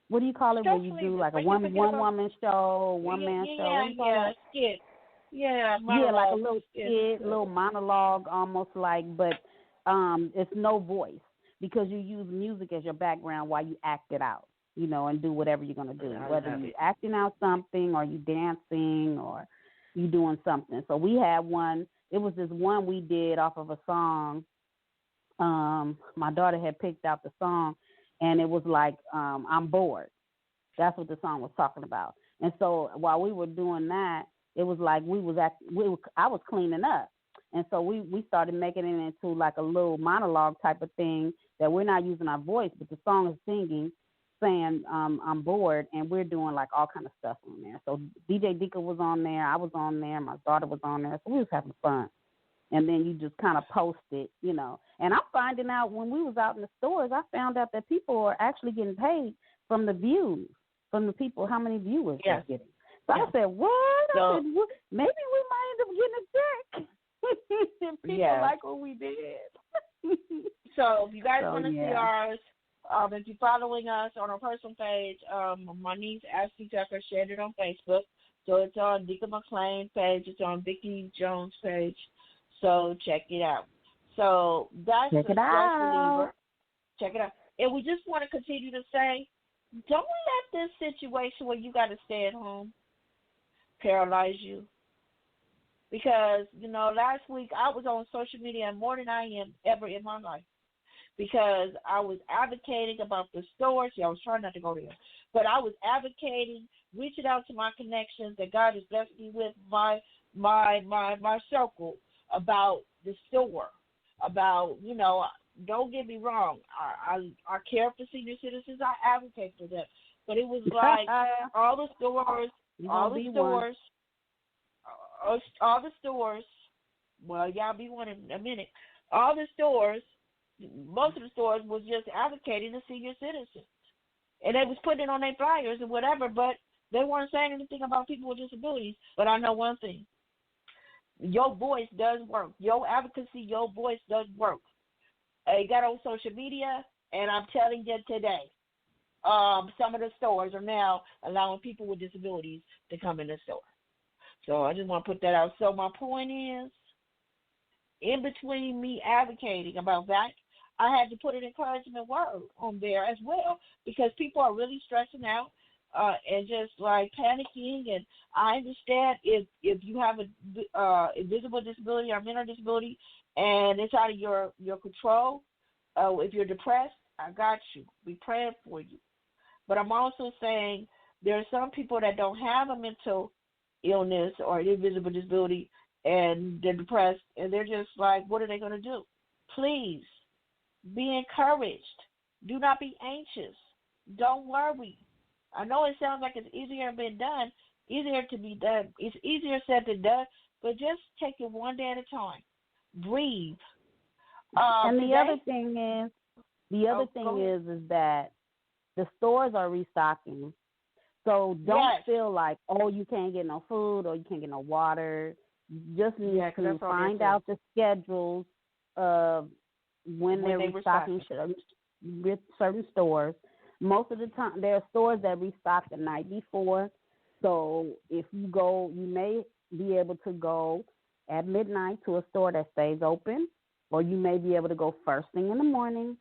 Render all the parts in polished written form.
what do you call it where you Especially do like a when you one forget one about woman show, one man show? What do you call that? skit. Yeah, Yeah, like a monologue little skit. skit, little monologue, almost like, but it's no voice because you use music as your background while you act it out, and do whatever you're gonna do, I whether love you it. acting out something or you dancing or you doing something. So we had one. It was this one we did off of a song. My daughter had picked out the song, and it was like I'm bored. That's what the song was talking about. And so while we were doing that, it was like I was cleaning up. And so we started making it into like a little monologue type of thing that we're not using our voice, but the song is singing, saying I'm bored, and we're doing like all kind of stuff on there. So DJ Dika was on there, I was on there, my daughter was on there, so we was having fun. And then you just kind of post it. And I'm finding out when we was out in the stores, I found out that people are actually getting paid from the views, from the people, how many viewers they're getting. So I said, what? I said, what? Maybe we might end up getting a check if people like what we did. So if you guys want to see ours, if you're following us on our personal page, my niece Ashley Tucker shared it on Facebook. So it's on Dika McClain page. It's on Vicki Jones page. So check it out. So that's check the it stress out. reliever. Check it out. And we just want to continue to say, don't let this situation where you got to stay at home paralyze you. Because, last week I was on social media more than I am ever in my life. Because I was advocating about the stores. I was trying not to go there. But I was advocating, reaching out to my connections that God has blessed me with, my circle, about the store, about, don't get me wrong, I care for senior citizens, I advocate for them. But it was like all the stores, well, y'all be one in a minute, all the stores, most of the stores was just advocating the senior citizens. And they was putting it on their flyers and whatever, but they weren't saying anything about people with disabilities. But I know one thing. Your voice does work. Your advocacy, your voice does work. You got on social media, and I'm telling you today, some of the stores are now allowing people with disabilities to come in the store. So I just want to put that out. So my point is, in between me advocating about that, I had to put an encouragement word on there as well, because people are really stressing out and just like panicking. And I understand if you have a invisible disability or mental disability and it's out of your control, if you're depressed, I got you. Be praying for you. But I'm also saying there are some people that don't have a mental illness or an invisible disability and they're depressed and they're just like, what are they going to do? Please be encouraged. Do not be anxious. Don't worry. I know it sounds like it's easier to be done. It's easier said than done, but just take it one day at a time. Breathe. And the other thing is that the stores are restocking. So don't feel like, you can't get no food or you can't get no water. You just need to find out the schedules of when they're restocking with certain stores. Most of the time, there are stores that restock the night before. So if you go, you may be able to go at midnight to a store that stays open, or you may be able to go first thing in the morning,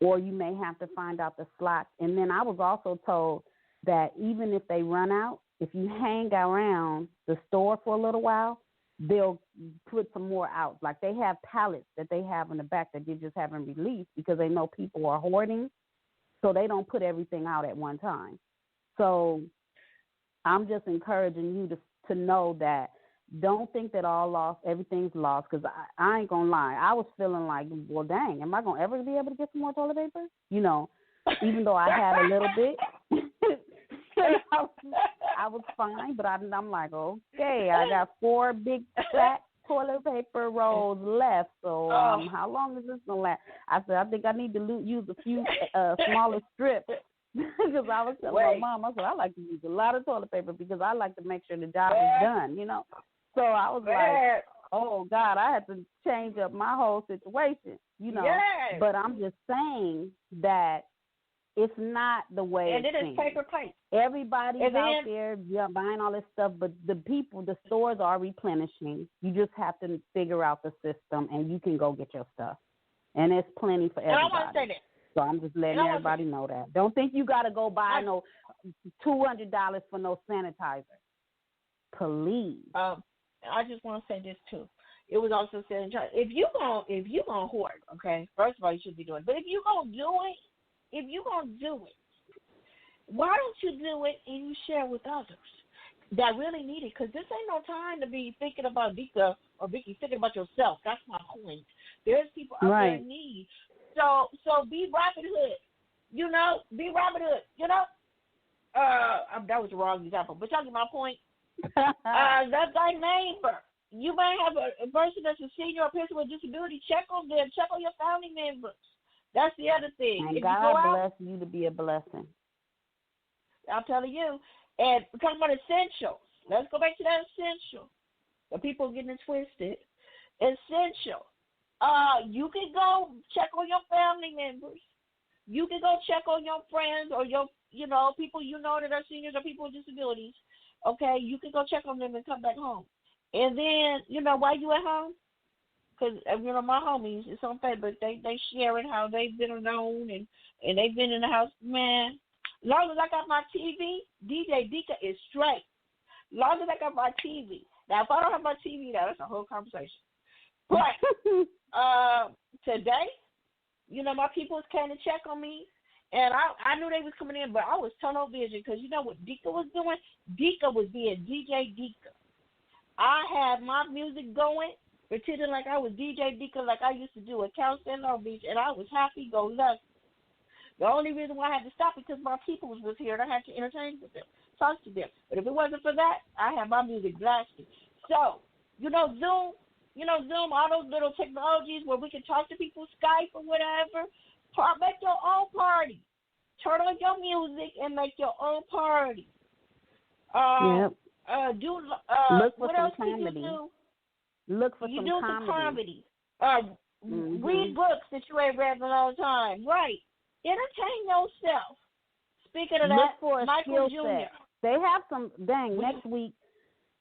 or you may have to find out the slots. And then I was also told that even if they run out, if you hang around the store for a little while, they'll put some more out. Like they have pallets that they have in the back that they just haven't released because they know people are hoarding. So they don't put everything out at one time. So I'm just encouraging you to know that don't think that everything's lost, because I ain't going to lie. I was feeling like, well, dang, am I going to ever be able to get some more toilet paper? Even though I had a little bit. I was fine, but I'm like, okay, I got 4 big fat toilet paper rolls left, so how long is this going to last? I said, I think I need to use a few smaller strips, because I was telling my mom, I said, I like to use a lot of toilet paper because I like to make sure the job is done, So I was like, oh, God, I had to change up my whole situation, But I'm just saying that It's not the way and it then seems. It's paper plate. Everybody's out there buying all this stuff, but the stores are replenishing. You just have to figure out the system, and you can go get your stuff. And there's plenty for everybody. And I want to say that. So I'm just letting everybody know that. Don't think you got to go buy no $200 for no sanitizer. Please. I just want to say this too. It was also said, if you gonna hoard, okay, first of all, you should be doing it. But if you gonna do it, why don't you do it and you share with others that really need it? Because this ain't no time to be thinking about Dika or Vicky, thinking about yourself. That's my point. There's people out there in need. So be Robin Hood. Be Robin Hood. That was the wrong example, but y'all get my point. That's thy neighbor. You may have a person that's a senior or a person with disability. Check on them. Check on your family members. That's the other thing. And if God you go out, bless you to be a blessing. I'm telling you. And talking about essentials. Let's go back to that essential. The people getting it twisted. Essential. You can go check on your family members. You can go check on your friends or your, people that are seniors or people with disabilities. Okay, you can go check on them and come back home. And then, while you at home, because, my homies, it's on Facebook, they sharing how they've been alone and they've been in the house. Man, as long as I got my TV, DJ Dika is straight. As long as I got my TV. Now, if I don't have my TV, now that's a whole conversation. But today, my people came to check on me, and I knew they was coming in, but I was tunnel vision because you know what Dika was doing? Dika was being DJ Dika. I had my music going, pretending like I was DJ Dika like I used to do at Cal State Long Beach, and I was happy go lucky. The only reason why I had to stop it because my people was here and I had to entertain with them, talk to them. But if it wasn't for that, I had my music blasted. So, Zoom, all those little technologies where we can talk to people, Skype or whatever, make your own party. Turn on your music and make your own party. Yep. Look for what some else comedy. Can you do? Look for you some do comedy. Read books that you ain't read in a long time. Right. Entertain yourself. Speaking of Look that, for a Michael skill Jr. set. They have some, next week,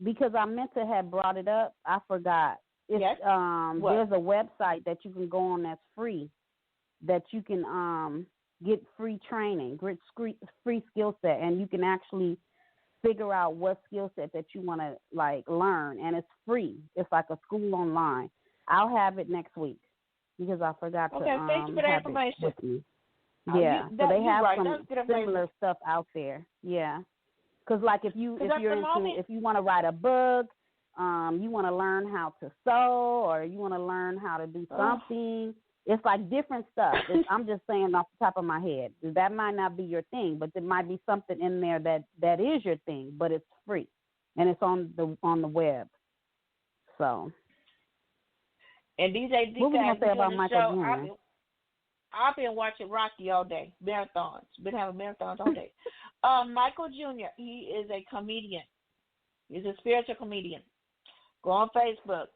because I meant to have brought it up, I forgot. It's, yes. There's a website that you can go on that's free, that you can get free training, get free skill set, and you can actually figure out what skill set that you want to learn, and it's free. It's like a school online. I'll have it next week because I forgot to thank you for that have information. it with me. Yeah, so they have some similar stuff out there. Yeah, because if you want to write a book, you want to learn how to sew, or you want to learn how to do something. It's different stuff. I'm just saying off the top of my head. That might not be your thing, but there might be something in there that is your thing, but it's free, and it's on the web. So. And DJ Dika, what we gonna say about Michael Jr.? I've been watching Rocky all day, marathons. Been having marathons all day. Michael Jr., he is a comedian. He's a spiritual comedian. Go on Facebook,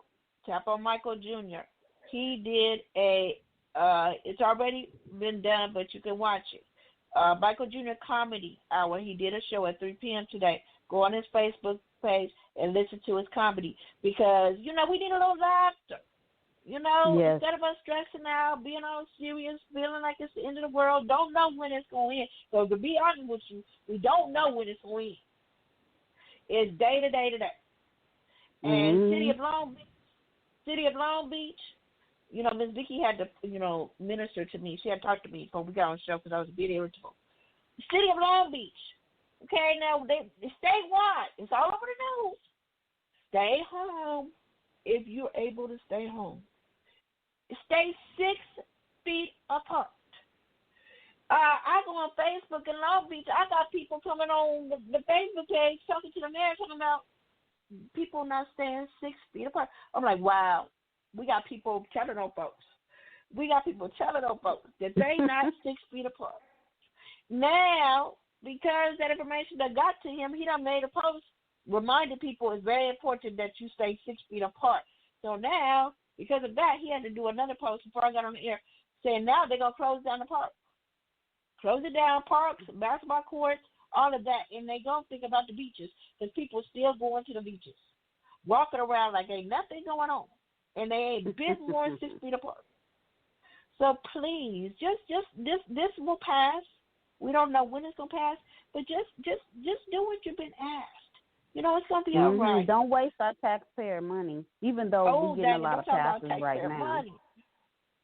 tap on Michael Jr. He did it's already been done, but you can watch it. Michael Jr. Comedy Hour. He did a show at 3 p.m. today. Go on his Facebook page and listen to his comedy because, we need a little laughter. Yes. Instead of us stressing out, being all serious, feeling like it's the end of the world, don't know when it's going to end. So to be honest with you, we don't know when it's going to end. It's day to day to day. And City of Long Beach, Miss Vicky had to, minister to me. She had to talk to me before we got on the show because I was a bit irritable. City of Long Beach. Okay, now, statewide. It's all over the news. Stay home if you're able to stay home. Stay 6 feet apart. I go on Facebook in Long Beach. I got people coming on the Facebook page talking to the mayor, talking about people not staying 6 feet apart. I'm like, wow. We got people telling on folks. That they not 6 feet apart. Now, because that information that got to him, he done made a post reminding people it's very important that you stay 6 feet apart. So now, because of that, he had to do another post before I got on the air saying now they're going to close down the park. Close it down, parks, basketball courts, all of that. And they don't think about the beaches because people are still going to the beaches, walking around like ain't nothing going on. And they ain't been more than 6 feet apart. So please, just this will pass. We don't know when it's gonna pass, but just do what you've been asked. You know, it's gonna be all right. Don't waste our taxpayer money, even though we're getting a lot of passes right now. Money.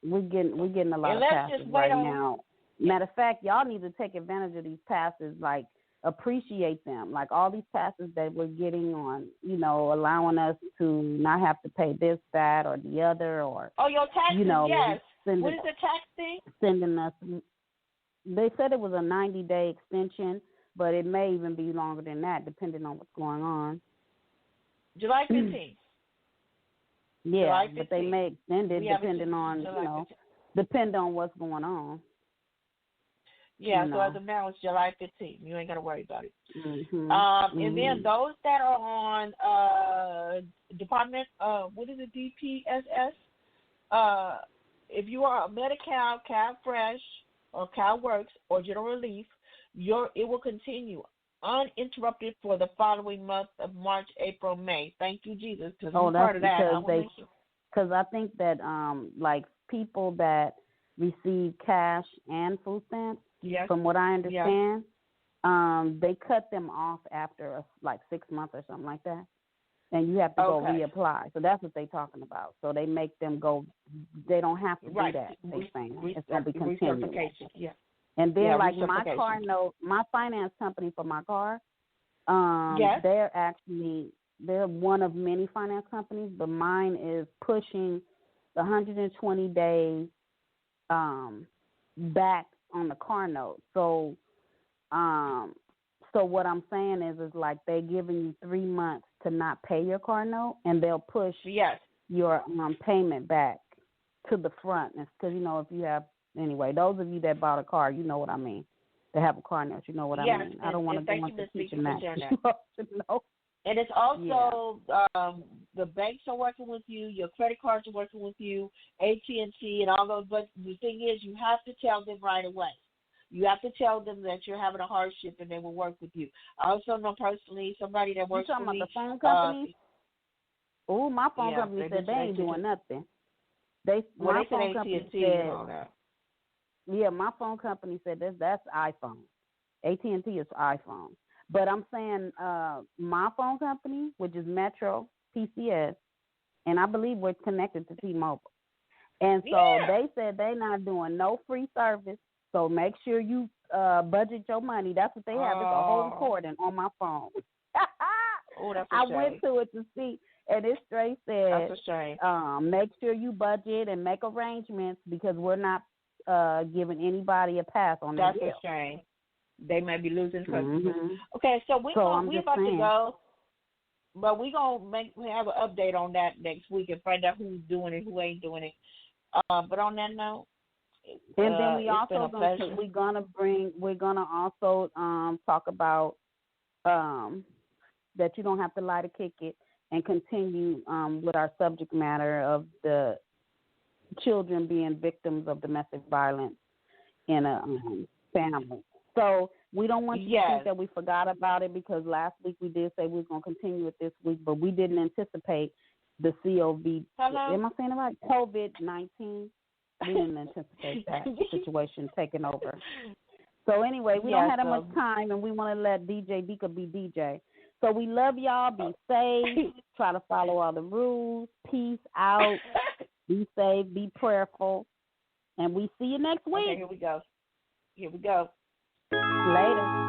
We're getting a lot of passes right now. Matter of fact, y'all need to take advantage of these passes, like appreciate them. Like all these passes that we're getting on, you know, allowing us to not have to pay this, that, or the other, or your taxes, you know, yes. What is the tax thing? Sending us. They said it was a 90-day extension, but it may even be longer than that, depending on what's going on. July 15th. Yeah, July 15th. But they may extend it depending on, depending on what's going on. Yeah, so as of now, it's July 15th. You ain't got to worry about it. And then those that are on Department, what is it, DPSS? If you are a Medi-Cal, CalFresh, or CalWorks, or General Relief, it will continue uninterrupted for the following month of March, April, May. Thank you, Jesus, because I'm part of that. Because I think that like people that receive cash and food stamps, from what I understand, they cut them off after like 6 months or something like that. And you have to go reapply. So that's what they're talking about. So they make them go. They don't have to do that. They're saying it's going to be continuous. Yeah. And then like my car note, my finance company for my car, they're one of many finance companies, but mine is pushing the 120 days back on the car note. So what I'm saying is like they're giving you 3 months to not pay your car note, and they'll push your payment back to the front. Because, you know, if you have, anyway, those of you that bought a car, you know what I mean. They have a car note, you know what I mean. I don't want to go into teaching that. And it's also the banks are working with you, your credit cards are working with you, AT&T and all those. But the thing is, you have to tell them right away. You have to tell them that you're having a hardship, and they will work with you. I also know personally somebody that works for me. You talking about the phone company? My phone company said they ain't doing nothing. My phone company said, my phone company said that's iPhone. AT&T is iPhone. But I'm saying my phone company, which is Metro PCS, and I believe we're connected to T-Mobile. And so they said they're not doing no free service. So make sure you budget your money. That's what they have. It's a whole recording on my phone. That's a I shame. went to it to see, and it straight said, that's a shame. Make sure you budget and make arrangements because we're not giving anybody a pass on that. That's a shame. They might be losing customers. Okay, so we're about to go, but we're going to have an update on that next week and find out who's doing it, who ain't doing it. But on that note, and then we're gonna also talk about that you don't have to lie to kick it, and continue with our subject matter of the children being victims of domestic violence in a family. So we don't want you to think that we forgot about it, because last week we did say we were going to continue it this week, but we didn't anticipate the COVID. Am I saying it right? COVID-19. We didn't anticipate that situation taking over. So anyway, we don't have that much time, and we want to let DJ Dika be DJ. So we love y'all. Be safe. Try to follow all the rules. Peace out. Be safe. Be prayerful. And we see you next week. Okay, here we go. Later.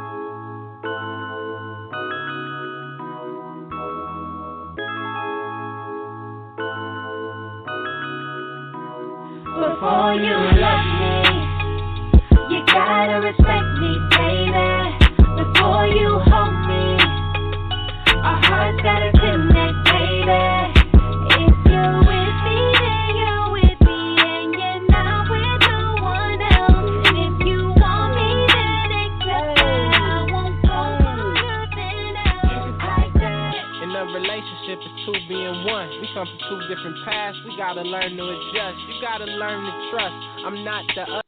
Before you love me, you gotta respect me, baby. Before you hold me, our hearts gotta connect, baby. If you're with me, then you're with me, and you're not with no one else. And if you want me, then accept that. I won't go further than else. It's like that. In a relationship, it's two being one. We come from two different paths. We gotta learn to adjust. You gotta learn to trust. I'm not the